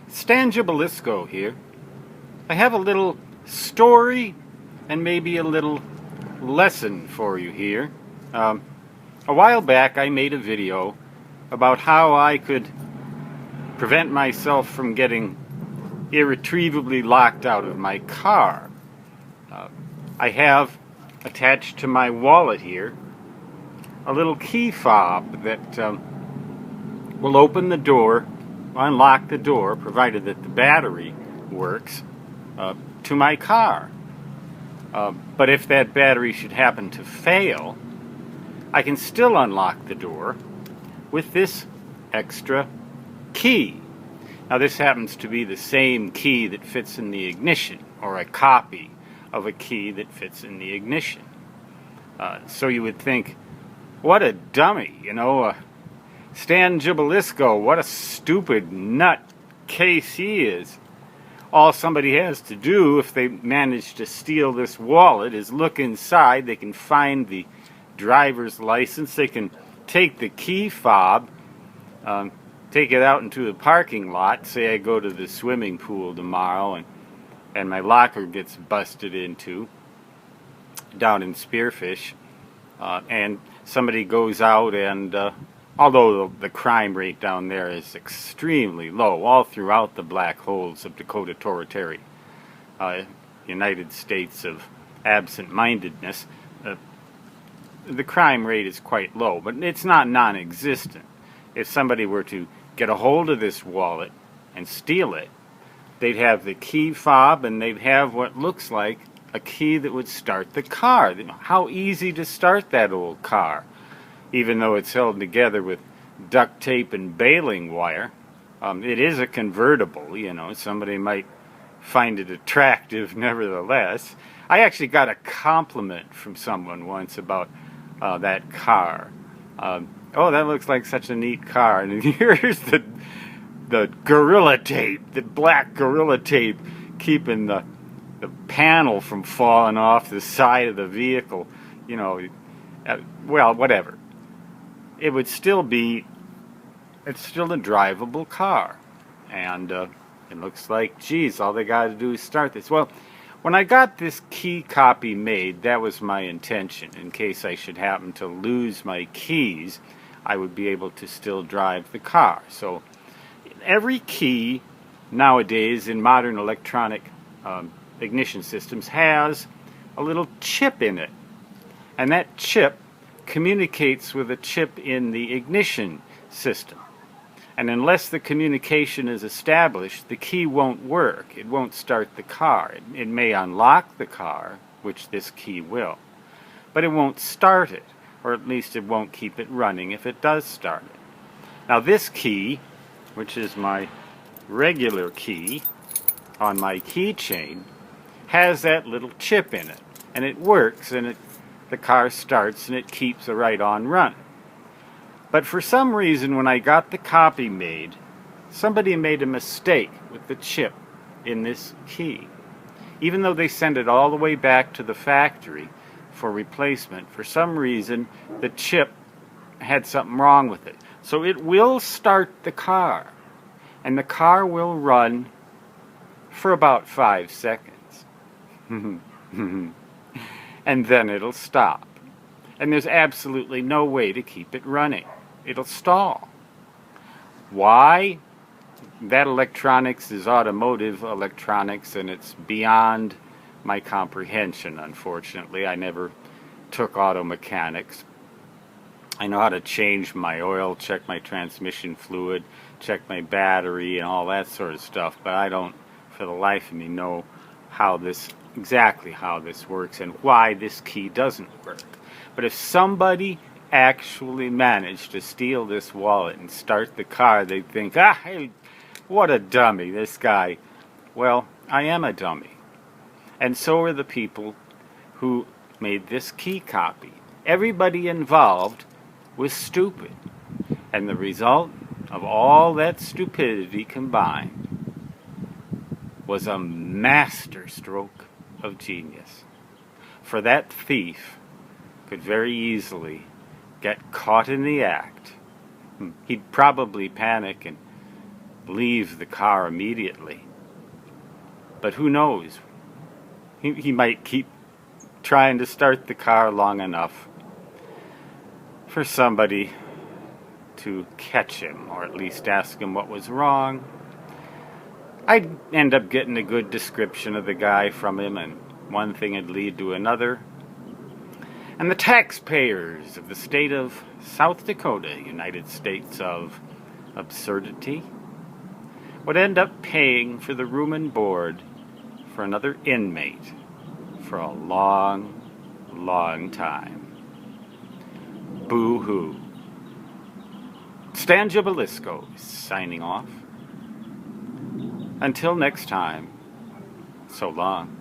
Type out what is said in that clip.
Stangibelisco here. I have a little story and maybe a little lesson for you here. A while back I made a video about how I could prevent myself from getting irretrievably locked out of my car. I have attached to my wallet here a little key fob that will open the door, unlock the door, provided that the battery works, to my car. But if that battery should happen to fail, I can still unlock the door with this extra key. Now this happens to be the same key that fits in the ignition, or a copy of a key that fits in the ignition. So you would think, what a dummy, Stangibelisco, what a stupid nut case he is. All somebody has to do if they manage to steal this wallet is look inside. They can find the driver's license. They can take the key fob, take it out into the parking lot. Say I go to the swimming pool tomorrow and my locker gets busted into down in Spearfish, and somebody goes out and although the crime rate down there is extremely low all throughout the black holes of Dakota Territory, United States of absent-mindedness, the crime rate is quite low, but it's not non-existent. If somebody were to get a hold of this wallet and steal it, they'd have the key fob and they'd have what looks like a key that would start the car. How easy to start that old car, even though it's held together with duct tape and baling wire. It is a convertible, somebody might find it attractive nevertheless. I actually got a compliment from someone once about that car. Oh, that looks like such a neat car. And here's the Gorilla Tape, the black Gorilla Tape, keeping the panel from falling off the side of the vehicle. Well, whatever. It's still a drivable car. And it looks like, geez, all they got to do is start this. Well, when I got this key copy made, that was my intention. In case I should happen to lose my keys, I would be able to still drive the car. So every key nowadays in modern electronic ignition systems has a little chip in it. And that chip communicates with a chip in the ignition system. And unless the communication is established, the key won't work. It won't start the car. It may unlock the car, which this key will, but it won't start it, or at least it won't keep it running if it does start it. Now this key, which is my regular key on my keychain, has that little chip in it, and it works, and the car starts, and it keeps right on running. But for some reason, when I got the copy made, somebody made a mistake with the chip in this key. Even though they sent it all the way back to the factory for replacement, for some reason, the chip had something wrong with it. So it will start the car, and the car will run for about 5 seconds. And then it'll stop. And there's absolutely no way to keep it running. It'll stall. Why? That electronics is automotive electronics, and it's beyond my comprehension, unfortunately. I never took auto mechanics. I know how to change my oil, check my transmission fluid, check my battery, and all that sort of stuff, but I don't, for the life of me, know exactly how this works and why this key doesn't work. But if somebody actually managed to steal this wallet and start the car, they'd think, hey, what a dummy, this guy. Well, I am a dummy. And so are the people who made this key copy. Everybody involved was stupid. And the result of all that stupidity combined was a masterstroke of genius. For that thief could very easily get caught in the act. He'd probably panic and leave the car immediately. But who knows? He might keep trying to start the car long enough for somebody to catch him, or at least ask him what was wrong. I'd end up getting a good description of the guy from him, and one thing would lead to another. And the taxpayers of the state of South Dakota, United States of Absurdity, would end up paying for the room and board for another inmate for a long, long time. Boo-hoo. Stan Gibilisco signing off. Until next time, so long.